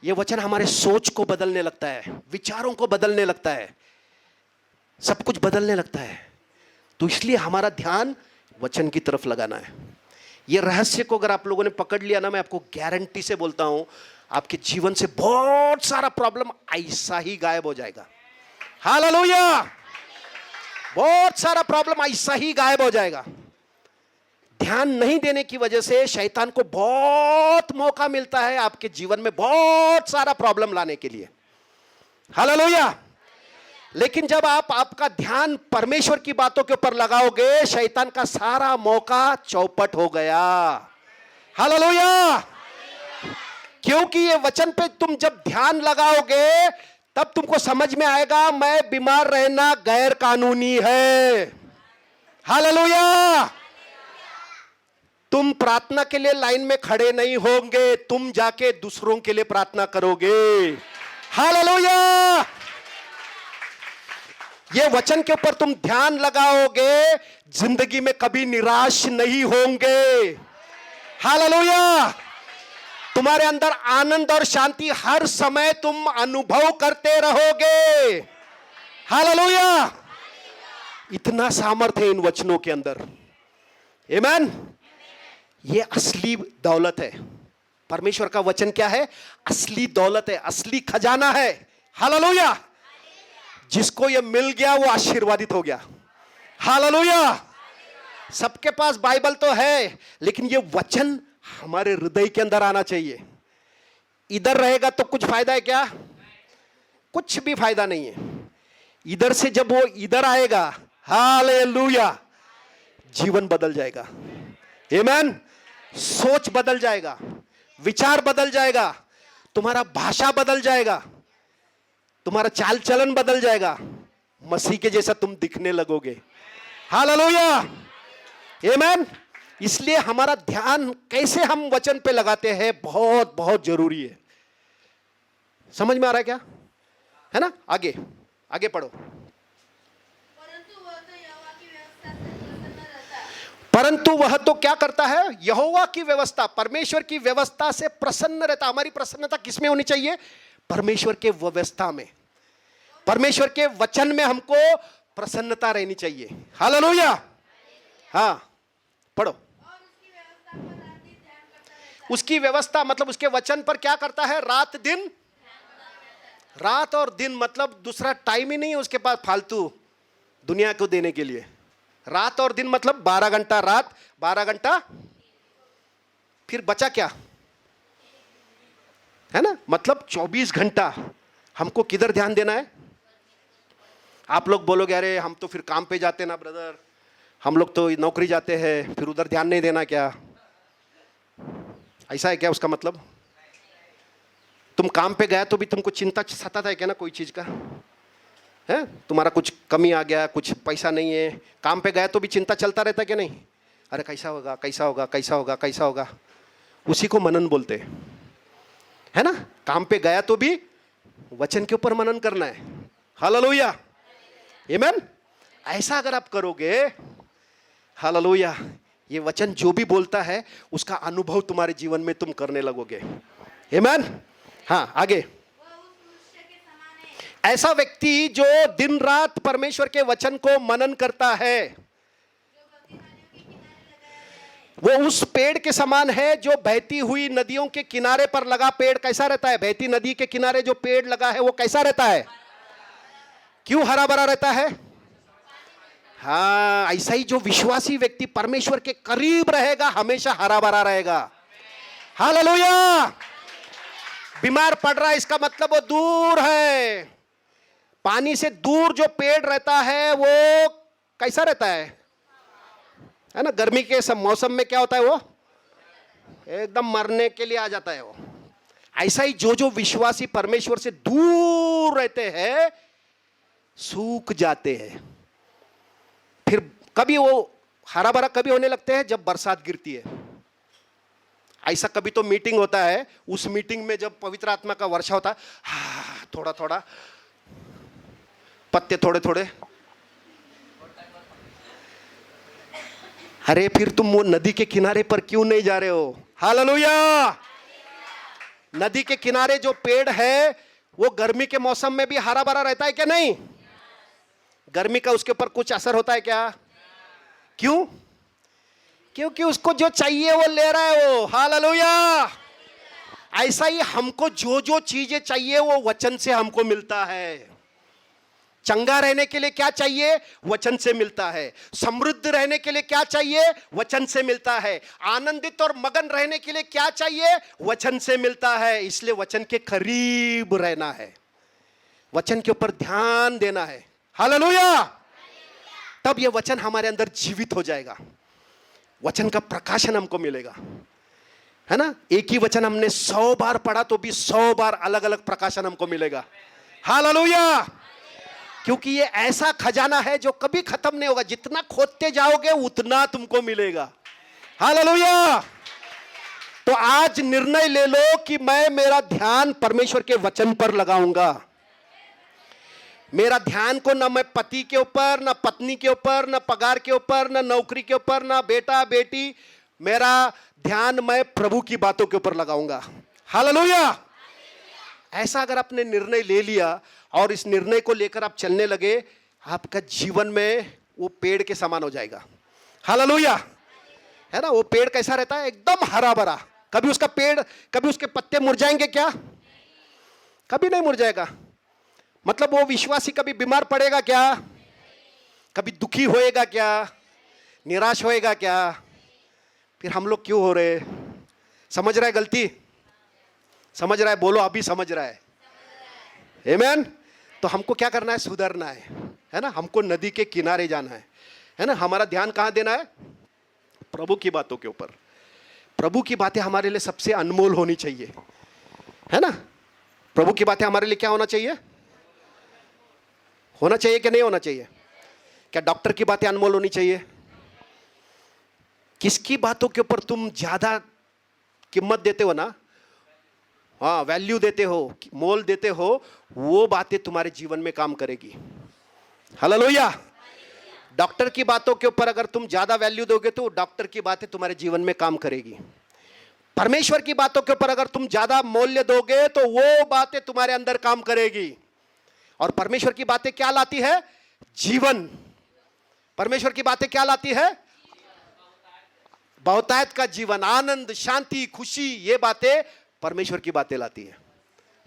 ये वचन हमारे सोच को बदलने लगता है, विचारों को बदलने लगता है, सब कुछ बदलने लगता है। तो इसलिए हमारा ध्यान वचन की तरफ लगाना है। ये रहस्य को अगर आप लोगों ने पकड़ लिया ना, मैं आपको गारंटी से बोलता हूं, आपके जीवन से बहुत सारा प्रॉब्लम ऐसा ही गायब हो जाएगा। हालेलुया। बहुत सारा प्रॉब्लम ऐसा ही गायब हो जाएगा। ध्यान नहीं देने की वजह से शैतान को बहुत मौका मिलता है आपके जीवन में बहुत सारा प्रॉब्लम लाने के लिए। हालेलुया। लेकिन जब आपका ध्यान परमेश्वर की बातों के ऊपर लगाओगे, शैतान का सारा मौका चौपट हो गया। हालेलुया। क्योंकि ये वचन पे तुम जब ध्यान लगाओगे तब तुमको समझ में आएगा मैं बीमार रहना गैर कानूनी है। हालेलुया। तुम प्रार्थना के लिए लाइन में खड़े नहीं होंगे, तुम जाके दूसरों के लिए प्रार्थना करोगे। हालेलुया। ये वचन के ऊपर तुम ध्यान लगाओगे, जिंदगी में कभी निराश नहीं होंगे। हालेलुया। तुम्हारे अंदर आनंद और शांति हर समय तुम अनुभव करते रहोगे। हालेलुया। इतना सामर्थ्य है इन वचनों के अंदर। आमीन। ये असली दौलत है। परमेश्वर का वचन क्या है? असली दौलत है, असली खजाना है। हालेलुया। जिसको ये मिल गया वो आशीर्वादित हो गया। हालेलुया। सबके पास बाइबल तो है, लेकिन ये वचन हमारे हृदय के अंदर आना चाहिए। इधर रहेगा तो कुछ फायदा है क्या? कुछ भी फायदा नहीं है। इधर से जब वो इधर आएगा, हालेलुया, जीवन बदल जाएगा। आमीन। सोच बदल जाएगा, विचार बदल जाएगा, तुम्हारा भाषा बदल जाएगा, तुम्हारा चाल चलन बदल जाएगा, मसीह के जैसा तुम दिखने लगोगे। हालेलुया। आमीन। इसलिए हमारा ध्यान कैसे हम वचन पे लगाते हैं बहुत बहुत जरूरी है। समझ में आ रहा है क्या? है ना? आगे आगे पढ़ो। परंतु वह तो क्या करता है? यहोवा की व्यवस्था, परमेश्वर की व्यवस्था से प्रसन्न रहता। हमारी प्रसन्नता किसमें होनी चाहिए? परमेश्वर के व्यवस्था में। परमेश्वर के वचन में हमको प्रसन्नता रहनी चाहिए। हालेलुया। हाँ, पढ़ो। और उसकी व्यवस्था पर रात दिन ध्यान करता रहता है। उसकी व्यवस्था मतलब उसके वचन पर क्या करता है? रात दिन। रात और दिन मतलब दूसरा टाइम ही नहीं है उसके पास फालतू दुनिया को देने के लिए। रात और दिन मतलब 12 घंटा रात, 12 घंटा, फिर बचा क्या है ना, मतलब 24 घंटा हमको किधर ध्यान देना है? आप लोग बोलोगे अरे हम तो फिर काम पे जाते ना ब्रदर, हम लोग तो नौकरी जाते हैं, फिर उधर ध्यान नहीं देना क्या? ऐसा है क्या उसका मतलब? तुम काम पे गया तो भी तुमको चिंता सताता है क्या ना कोई चीज का? है तुम्हारा कुछ कमी आ गया, कुछ पैसा नहीं है, काम पे गया तो भी चिंता चलता रहता है क्या नहीं? अरे कैसा होगा, कैसा होगा, कैसा होगा, कैसा होगा। उसी को मनन बोलते हैं, है ना। काम पे गया तो भी वचन के ऊपर मनन करना है। हालेलुया, आमीन। ऐसा अगर आप करोगे, हालेलुया, ये वचन जो भी बोलता है उसका अनुभव तुम्हारे जीवन में तुम करने लगोगे। आमीन। हाँ, आगे। वह उस मनुष्य के समान है ऐसा व्यक्ति जो दिन रात परमेश्वर के वचन को मनन करता है, जो बहती नदियों के किनारे लगाया गया है। वो उस पेड़ के समान है जो बहती हुई नदियों के किनारे पर लगा। पेड़ कैसा रहता है? बहती नदी के किनारे जो पेड़ लगा है वो कैसा रहता है? क्यों हरा भरा रहता है? हाँ, ऐसा ही जो विश्वासी व्यक्ति परमेश्वर के करीब रहेगा हमेशा हरा भरा रहेगा। हालेलुया। बीमार पड़ रहा है इसका मतलब वो दूर है। पानी से दूर जो पेड़ रहता है वो कैसा रहता है ना। गर्मी के सब मौसम में क्या होता है? वो एकदम मरने के लिए आ जाता है वो। ऐसा ही जो जो विश्वासी परमेश्वर से दूर रहते हैं सूख जाते हैं। फिर कभी वो हरा भरा कभी होने लगते हैं जब बरसात गिरती है। ऐसा कभी तो मीटिंग होता है, उस मीटिंग में जब पवित्र आत्मा का वर्षा होता है, हाँ, थोड़ा थोड़ा पत्ते थोड़े थोड़े, अरे फिर तुम वो नदी के किनारे पर क्यों नहीं जा रहे हो? हालेलुया। नदी के किनारे जो पेड़ है वो गर्मी के मौसम में भी हरा भरा रहता है क्या नहीं? गर्मी का उसके ऊपर कुछ असर होता है क्या? क्यों? क्योंकि उसको जो चाहिए वो ले रहा है वो। हालेलुया। ऐसा ही हमको जो जो चीजें चाहिए वो वचन से हमको मिलता है। चंगा रहने के लिए क्या चाहिए? वचन से मिलता है। समृद्ध रहने के लिए क्या चाहिए? वचन से मिलता है। आनंदित और मगन रहने के लिए क्या चाहिए? वचन से मिलता है। इसलिए वचन के करीब रहना है, वचन के ऊपर ध्यान देना है। हालेलुया। तब ये वचन हमारे अंदर जीवित हो जाएगा, वचन का प्रकाशन हमको मिलेगा, है ना। एक ही वचन हमने 100 बार पढ़ा तो भी 100 बार अलग अलग प्रकाशन हमको मिलेगा। हालेलुया। क्योंकि ये ऐसा खजाना है जो कभी खत्म नहीं होगा। जितना खोदते जाओगे उतना तुमको मिलेगा। हालेलुया। तो आज निर्णय ले लो कि मैं मेरा ध्यान परमेश्वर के वचन पर लगाऊंगा। मेरा ध्यान को ना मैं पति के ऊपर, ना पत्नी के ऊपर, ना पगार के ऊपर, ना नौकरी के ऊपर, ना बेटा बेटी, मेरा ध्यान मैं प्रभु की बातों के ऊपर लगाऊंगा। हालेलुया। ऐसा अगर आपने निर्णय ले लिया और इस निर्णय को लेकर आप चलने लगे, आपका जीवन में वो पेड़ के समान हो जाएगा। हालेलुया, है ना। वो पेड़ कैसा रहता है? एकदम हरा भरा। कभी उसका पेड़, कभी उसके पत्ते मुरझाएंगे क्या? कभी नहीं मुरझाएगा। मतलब वो विश्वासी कभी बीमार पड़ेगा क्या? कभी दुखी होएगा क्या? निराश होएगा क्या? फिर हम लोग क्यों हो रहे? समझ रहा है गलती? समझ रहा है? बोलो अभी समझ रहा है। आमीन। तो हमको क्या करना है? सुधरना है ना। हमको नदी के किनारे जाना है ना। हमारा ध्यान कहाँ देना है? प्रभु की बातों के ऊपर। प्रभु की बातें हमारे लिए सबसे अनमोल होनी चाहिए, है ना। प्रभु की बातें हमारे लिए क्या होना चाहिए? होना चाहिए कि नहीं होना चाहिए? क्या डॉक्टर की बातें अनमोल होनी चाहिए? किसकी बातों के ऊपर तुम ज्यादा कीमत देते हो ना, हाँ, वैल्यू देते हो, मोल देते हो, वो बातें तुम्हारे जीवन में काम करेगी। हालेलुया। डॉक्टर की बातों के ऊपर अगर तुम ज्यादा वैल्यू दोगे तो डॉक्टर की बातें तुम्हारे जीवन में काम करेगी। परमेश्वर की बातों के ऊपर अगर तुम ज्यादा मूल्य दोगे तो वो बातें तुम्हारे अंदर काम करेगी। और परमेश्वर की बातें क्या लाती है? जीवन। परमेश्वर की बातें क्या लाती है? बहुतायत का जीवन, आनंद, शांति, खुशी, ये बातें परमेश्वर की बातें लाती है।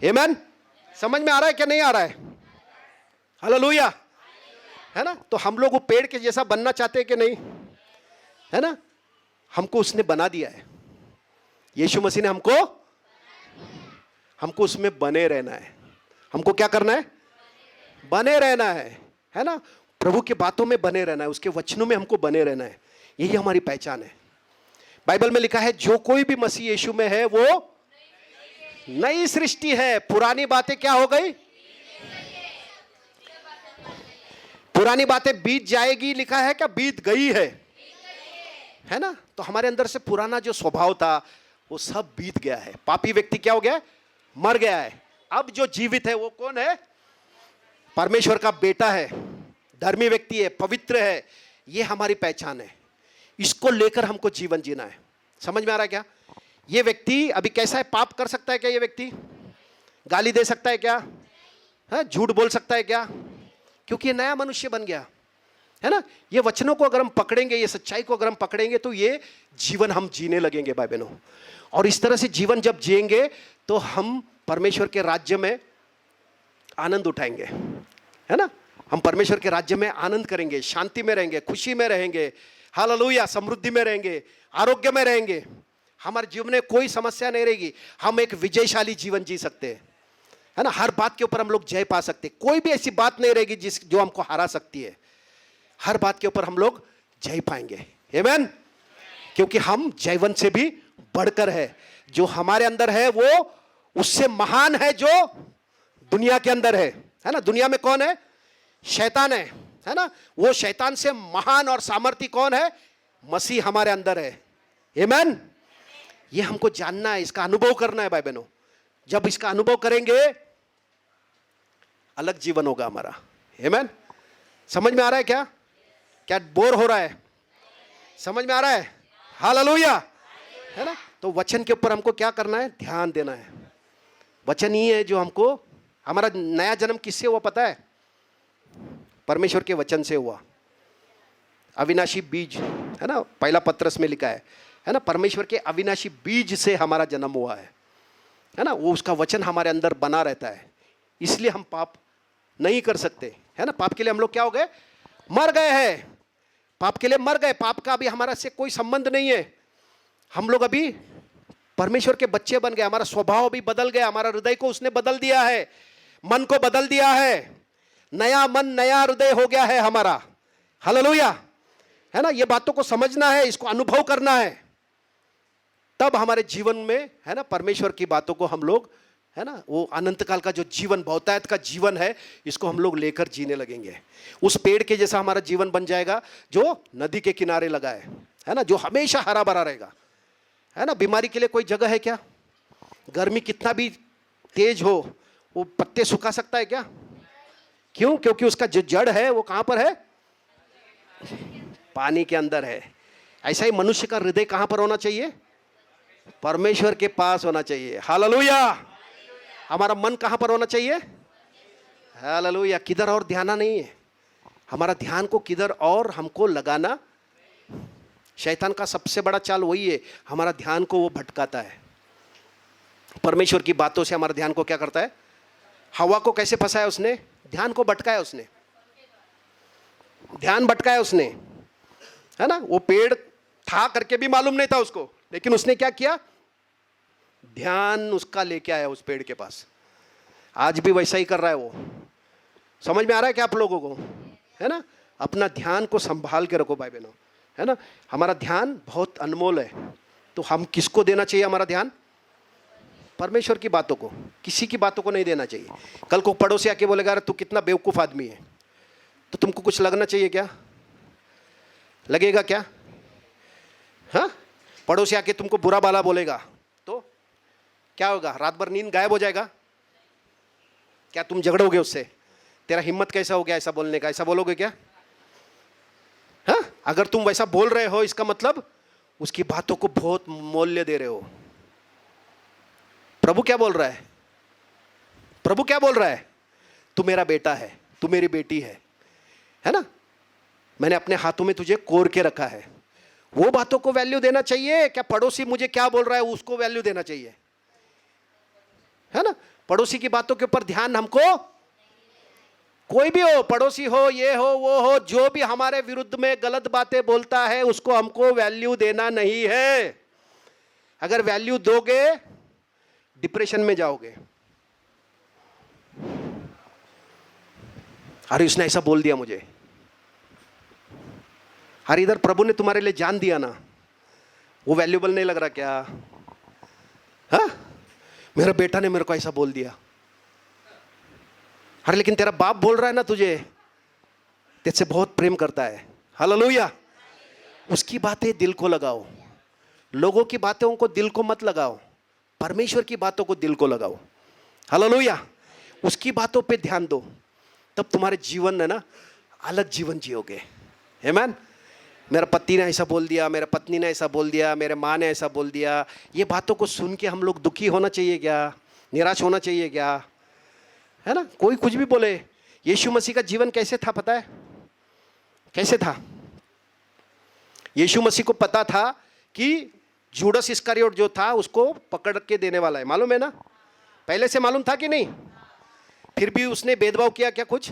आमीन। समझ में आ रहा है क्या नहीं आ रहा है? हालेलुया, है ना? तो हम लोग वो पेड़ के जैसा बनना चाहते हैं कि नहीं? है ना? हमको उसने बना दिया है, यीशु मसीह ने हमको उसमें बने रहना है। हमको क्या करना है? बने रहना है ना? प्रभु की बातों में बने रहना है, उसके वचनों में हमको बने रहना है। यही हमारी पहचान है। बाइबल में लिखा है जो कोई भी मसीह यीशु में है वो नई सृष्टि है, पुरानी बातें क्या हो गई? पुरानी बातें बीत जाएगी लिखा है क्या? बीत गई है ना? तो हमारे अंदर से पुराना जो स्वभाव था वो सब बीत गया है। पापी व्यक्ति क्या हो गया? मर गया है। अब जो जीवित है वो कौन है? परमेश्वर का बेटा है, धर्मी व्यक्ति है, पवित्र है। ये हमारी पहचान है। इसको लेकर हमको जीवन जीना है। समझ में आ रहा है क्या? ये व्यक्ति अभी कैसा है? पाप कर सकता है क्या? ये व्यक्ति गाली दे सकता है क्या? है झूठ बोल सकता है क्या? क्योंकि ये नया मनुष्य बन गया है ना? ये वचनों को अगर हम पकड़ेंगे, ये सच्चाई को अगर हम पकड़ेंगे तो ये जीवन हम जीने लगेंगे भाई बहनों। और इस तरह से जीवन जब जिएंगे तो हम परमेश्वर के राज्य में आनंद उठाएंगे, है ना? हम परमेश्वर के राज्य में आनंद करेंगे, शांति में रहेंगे, खुशी में रहेंगे, हालेलुया, समृद्धि में रहेंगे, आरोग्य में रहेंगे। हमारे जीवन में कोई समस्या नहीं रहेगी। हम एक विजयशाली जीवन जी सकते हैं, है ना? हर बात के ऊपर हम लोग जय पा सकते हैं। कोई भी ऐसी बात नहीं रहेगी जो हमको हरा सकती है। हर बात के ऊपर हम लोग जय पाएंगे। आमीन। क्योंकि हम जयवंत से भी बढ़कर है। जो हमारे अंदर है वो उससे महान है जो दुनिया के अंदर है ना? दुनिया में कौन है? शैतान है ना? वो शैतान से महान और सामर्थी कौन है? मसीह हमारे अंदर है। आमीन। ये हमको जानना है, इसका अनुभव करना है भाई बहनों। जब इसका अनुभव करेंगे अलग जीवन होगा हमारा। आमीन। समझ में आ रहा है क्या? क्या बोर हो रहा है? समझ में आ रहा है? हालेलुया, है ना? तो वचन के ऊपर हमको क्या करना है? ध्यान देना है। वचन ही है जो हमको, हमारा नया जन्म किससे हुआ पता है? परमेश्वर के वचन से हुआ। अविनाशी बीज, है ना? पहला पत्रस में लिखा है ना? परमेश्वर के अविनाशी बीज से हमारा जन्म हुआ है ना? वो उसका वचन हमारे अंदर बना रहता है। इसलिए हम पाप नहीं कर सकते, है ना? पाप के लिए हम लोग क्या हो गए? मर गए हैं। पाप के लिए मर गए। पाप का अभी हमारा से कोई संबंध नहीं है। हम लोग अभी परमेश्वर के बच्चे बन गए। हमारा स्वभाव भी बदल गया। हमारा हृदय को उसने बदल दिया है, मन को बदल दिया है। नया मन, नया हृदय हो गया है हमारा। हालेलुया, है ना? ये बातों को समझना है, इसको अनुभव करना है। तब हमारे जीवन में, है ना, परमेश्वर की बातों को हम लोग, है ना, वो अनंत काल का जो जीवन, बहुतायत का जीवन है, इसको हम लोग लेकर जीने लगेंगे। उस पेड़ के जैसा हमारा जीवन बन जाएगा जो नदी के किनारे लगा है ना? जो हमेशा हरा भरा रहेगा, है ना? बीमारी के लिए कोई जगह है क्या? गर्मी कितना भी तेज हो वो पत्ते सुखा सकता है क्या? क्यों? क्योंकि उसका जो जड़ है वो कहां पर है? पानी के अंदर है। ऐसा ही मनुष्य का हृदय कहां पर होना चाहिए? परमेश्वर के पास होना चाहिए। हालेलुया। हमारा मन कहां पर होना चाहिए? हालेलुया। किधर और ध्यान नहीं है। हमारा ध्यान को किधर और हमको लगाना। शैतान का सबसे बड़ा चाल वही है, हमारा ध्यान को वो भटकाता है। परमेश्वर की बातों से हमारा ध्यान को क्या करता है? हवा को कैसे फंसाया उसने? ध्यान को भटकाया उसने, ध्यान भटकाया उसने, है ना? वो पेड़ था करके भी मालूम नहीं था उसको, लेकिन उसने क्या किया? ध्यान उसका लेके आया उस पेड़ के पास। आज भी वैसा ही कर रहा है वो। समझ में आ रहा है क्या आप लोगों को? है ना? अपना ध्यान को संभाल के रखो भाई बहनों, है ना? हमारा ध्यान बहुत अनमोल है। तो हम किसको देना चाहिए हमारा ध्यान? परमेश्वर की बातों को, किसी की बातों को नहीं देना चाहिए। कल को पड़ोसी आके बोलेगा अरे तू कितना बेवकूफ़ आदमी है, तो तुमको कुछ लगना चाहिए क्या? लगेगा क्या? हाँ? पड़ोसी आके तुमको बुरा बाला बोलेगा तो क्या होगा? रात भर नींद गायब हो जाएगा क्या? तुम झगड़ोगे उससे? तेरा हिम्मत कैसा हो गया ऐसा बोलने का? ऐसा बोलोगे क्या? हाँ? अगर तुम वैसा बोल रहे हो इसका मतलब उसकी बातों को बहुत मूल्य दे रहे हो। प्रभु क्या बोल रहा है? प्रभु क्या बोल रहा है? तू मेरा बेटा है, तू मेरी बेटी है ना, मैंने अपने हाथों में तुझे कोर के रखा है। वो बातों को वैल्यू देना चाहिए क्या? पड़ोसी मुझे क्या बोल रहा है उसको वैल्यू देना चाहिए, है ना? पड़ोसी की बातों के ऊपर ध्यान हमको, कोई भी हो, पड़ोसी हो, ये हो, वो हो, जो भी हमारे विरुद्ध में गलत बातें बोलता है उसको हमको वैल्यू देना नहीं है। अगर वैल्यू दोगे डिप्रेशन में जाओगे। अरे उसने ऐसा बोल दिया मुझे, अरे इधर प्रभु ने तुम्हारे लिए जान दिया ना, वो वैल्यूबल नहीं लग रहा क्या? हाँ, मेरा बेटा ने मेरे को ऐसा बोल दिया। अरे लेकिन तेरा बाप बोल रहा है ना तुझे, तेरे बहुत प्रेम करता है। हालेलुया। उसकी बातें दिल को लगाओ, लोगों की बातों को दिल को मत लगाओ, परमेश्वर की बातों को दिल को लगाओ। हालेलुया। उसकी बातों पे ध्यान दो, तब तुम्हारे जीवन में ना अलग जीवन जियोगे। आमीन। मेरा पति ने ऐसा बोल दिया, मेरा पत्नी ने ऐसा बोल दिया, मेरे माँ ने ऐसा बोल दिया, ये बातों को सुन के हम लोग दुखी होना चाहिए क्या? निराश होना चाहिए क्या? है ना? कोई कुछ भी बोले। यीशु मसीह का जीवन कैसे था पता है? कैसे था? यीशु मसीह को पता था कि जूडस इस्करियोट जो था उसको पकड़ के देने वाला है, मालूम है ना? पहले से मालूम था कि नहीं? फिर भी उसने भेदभाव किया क्या कुछ?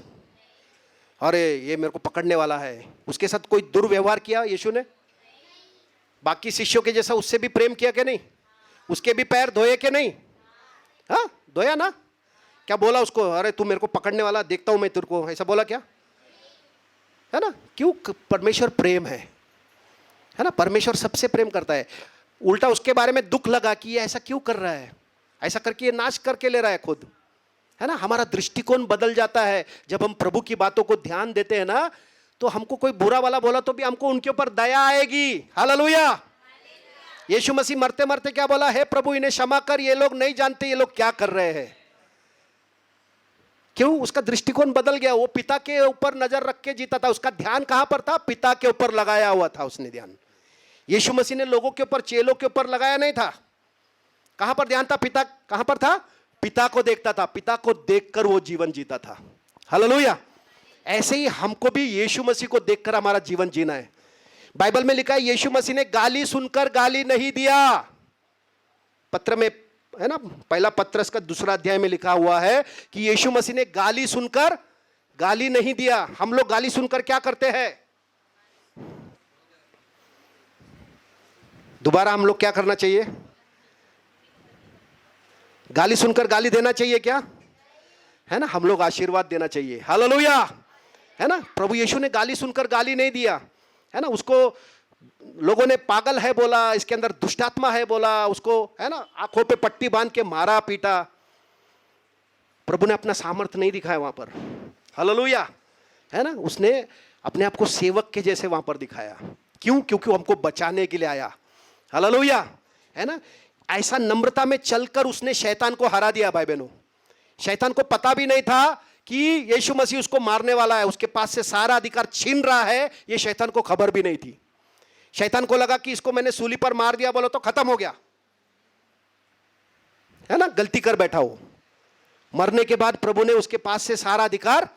अरे ये मेरे को पकड़ने वाला है, उसके साथ कोई दुर्व्यवहार किया यीशु ने? बाकी शिष्यों के जैसा उससे भी प्रेम किया कि नहीं? उसके भी पैर धोए कि नहीं? हाँ, धोया ना? क्या बोला उसको? अरे तू मेरे को पकड़ने वाला, देखता हूं मैं तेरे को, ऐसा बोला क्या? है ना? क्यों? परमेश्वर प्रेम है ना? परमेश्वर सबसे प्रेम करता है। उल्टा उसके बारे में दुख लगा कि ये ऐसा क्यों कर रहा है, ऐसा करके ये नाश करके ले रहा है खुद, है ना? हमारा दृष्टिकोण बदल जाता है जब हम प्रभु की बातों को ध्यान देते हैं ना। तो हमको कोई बुरा वाला बोला तो भी हमको उनके ऊपर दया आएगी। हालेलुया। यीशु मसीह मरते मरते क्या बोला? हे प्रभु इन्हें क्षमा कर, ये लोग नहीं जानते ये लोग क्या कर रहे हैं। क्यों? उसका दृष्टिकोण बदल गया। वो पिता के ऊपर नजर रख के जीता था, उसका ध्यान कहां पर था? पिता के ऊपर लगाया हुआ था उसने ध्यान। यीशु मसीह ने लोगों के ऊपर, चेलों के ऊपर लगाया नहीं था। कहां पर ध्यान था? पिता कहां पर था? पिता को देखता था, पिता को देखकर वो जीवन जीता था। हालेलुया। ऐसे ही हमको भी यीशु मसीह को देखकर हमारा जीवन जीना है। बाइबल में लिखा है यीशु मसीह ने गाली सुनकर गाली नहीं दिया। पत्र में है ना, पहला पत्रस का 2 अध्याय में लिखा हुआ है कि यीशु मसीह ने गाली सुनकर गाली नहीं दिया। हम लोग गाली सुनकर क्या करते हैं? दोबारा हम लोग क्या करना चाहिए? गाली सुनकर गाली देना चाहिए क्या? है ना? हम लोग आशीर्वाद देना चाहिए। हालेलुया। है ना? प्रभु यीशु ने गाली सुनकर गाली नहीं दिया, है ना? उसको लोगों ने पागल है बोला, इसके अंदर दुष्टात्मा है बोला, उसको है ना आंखों पे पट्टी बांध के मारा पीटा। प्रभु ने अपना सामर्थ्य नहीं दिखाया वहां पर। हालेलुया। है ना? उसने अपने आप को सेवक के जैसे वहां पर दिखाया। क्यों? क्योंकि वो हमको बचाने के लिए आया। हालेलुया। है ना? ऐसा नम्रता में चलकर उसने शैतान को हरा दिया। भाई बहनों, शैतान को पता भी नहीं था कि यीशु मसीह उसको मारने वाला है, उसके पास से सारा अधिकार छीन रहा है, ये शैतान को खबर भी नहीं थी। शैतान को लगा कि इसको मैंने सूली पर मार दिया बोलो तो खत्म हो गया, है ना? गलती कर बैठा हो। मरने के बाद प्रभु ने उसके पास से सारा अधिकार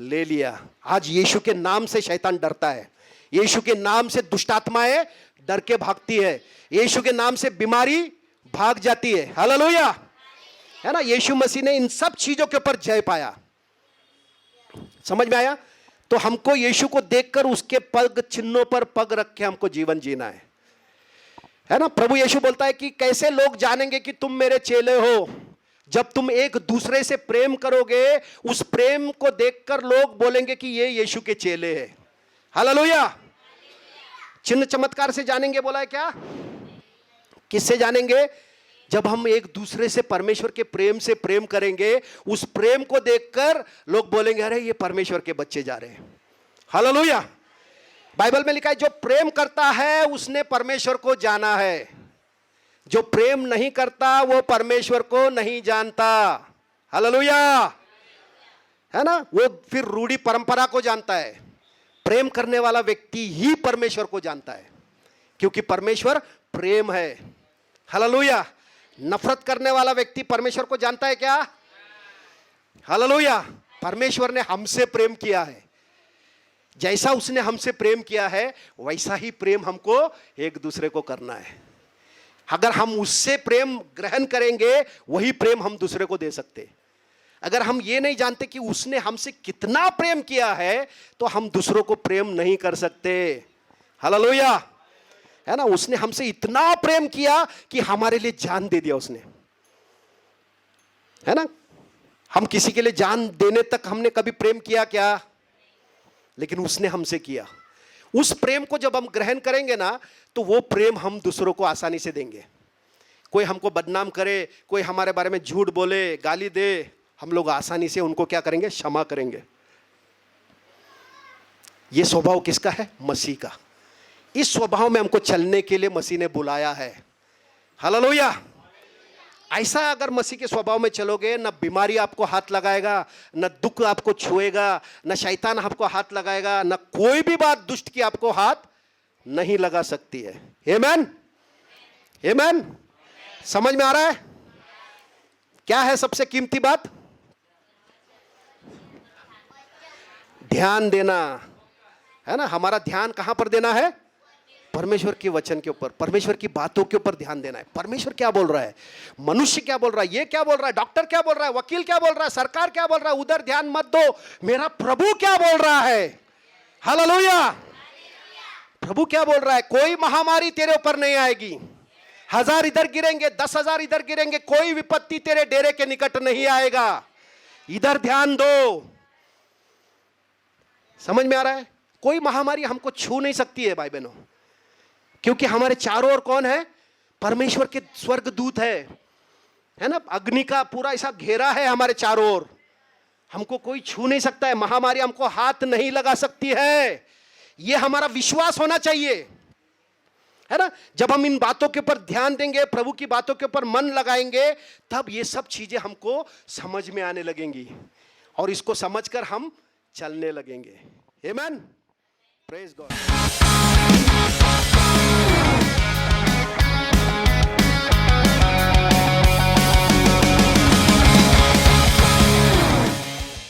ले लिया। आज यीशु के नाम से शैतान डरता है, यीशु के नाम से दुष्टात्माएं डर के भागती है, यीशु के नाम से बीमारी भाग जाती है। हालेलुया। है ना? यीशु मसीह ने इन सब चीजों के ऊपर जय पाया। समझ में आया? तो हमको यीशु को देखकर उसके पग चिन्हों पर पग रख के हमको जीवन जीना है ना? प्रभु यीशु बोलता है कि कैसे लोग जानेंगे कि तुम मेरे चेले हो? जब तुम एक दूसरे से प्रेम करोगे, उस प्रेम को देखकर लोग बोलेंगे कि ये यीशु के चेले हैं। हालेलुया। चिन्ह चमत्कार से जानेंगे बोला है क्या? किससे जानेंगे? जब हम एक दूसरे से परमेश्वर के प्रेम से प्रेम करेंगे, उस प्रेम को देखकर लोग बोलेंगे अरे ये परमेश्वर के बच्चे जा रहे हैं। हालेलुया। बाइबल में लिखा है जो प्रेम करता है उसने परमेश्वर को जाना है, जो प्रेम नहीं करता वो परमेश्वर को नहीं जानता। हालेलुया। है ना? वो फिर रूढ़ी परंपरा को जानता है। प्रेम करने वाला व्यक्ति ही परमेश्वर को जानता है, क्योंकि परमेश्वर प्रेम है। हालेलुया। नफरत करने वाला व्यक्ति परमेश्वर को जानता है क्या? हालेलुया। परमेश्वर ने हमसे प्रेम किया है, जैसा उसने हमसे प्रेम किया है वैसा ही प्रेम हमको एक दूसरे को करना है। अगर हम उससे प्रेम ग्रहण करेंगे वही प्रेम हम दूसरे को दे सकते। अगर हम ये नहीं जानते कि उसने हमसे कितना प्रेम किया है तो हम दूसरों को प्रेम नहीं कर सकते। हालेलुया, है ना। उसने हमसे इतना प्रेम किया कि हमारे लिए जान दे दिया उसने, है ना। हम किसी के लिए जान देने तक हमने कभी प्रेम किया क्या? लेकिन उसने हमसे किया। उस प्रेम को जब हम ग्रहण करेंगे ना तो वो प्रेम हम दूसरों को आसानी से देंगे। कोई हमको बदनाम करे, कोई हमारे बारे में झूठ बोले, गाली दे, हम लोग आसानी से उनको क्या करेंगे? क्षमा करेंगे। ये स्वभाव किसका है? मसीह का। इस स्वभाव में हमको चलने के लिए मसीह ने बुलाया है। हालेलुया। ऐसा अगर मसीह के स्वभाव में चलोगे, न बीमारी आपको हाथ लगाएगा, न दुख आपको छुएगा, न शैतान आपको हाथ लगाएगा, न कोई भी बात दुष्ट की आपको हाथ नहीं लगा सकती है। आमेन, आमेन। समझ में आ रहा है? क्या है सबसे कीमती बात? ध्यान देना, है ना। हमारा ध्यान कहां पर देना है? परमेश्वर के वचन के ऊपर, परमेश्वर की बातों के ऊपर ध्यान देना है। परमेश्वर क्या बोल रहा है, मनुष्य क्या बोल रहा है, ये क्या बोल रहा है, डॉक्टर क्या बोल रहा है, वकील क्या बोल रहा है, सरकार क्या बोल रहा है, उधर ध्यान मत दो। मेरा प्रभु क्या बोल रहा है? हालेलुया। प्रभु क्या बोल रहा है? कोई महामारी तेरे ऊपर नहीं आएगी। 1000 इधर गिरेंगे, 10,000 इधर गिरेंगे, कोई विपत्ति तेरे डेरे के निकट नहीं आएगा। इधर ध्यान दो। समझ में आ रहा है? कोई महामारी हमको छू नहीं सकती है भाई बहनों, क्योंकि हमारे चारों ओर कौन है? परमेश्वर के स्वर्गदूत है ना। अग्नि का पूरा ऐसा घेरा है हमारे चारों ओर, हमको कोई छू नहीं सकता है। महामारी हमको हाथ नहीं लगा सकती है। यह हमारा विश्वास होना चाहिए, है ना। जब हम इन बातों के ऊपर ध्यान देंगे, प्रभु की बातों के ऊपर मन लगाएंगे, तब ये सब चीजें हमको समझ में आने लगेंगी और इसको समझकर हम चलने लगेंगे। आमेन, प्रेज गॉड।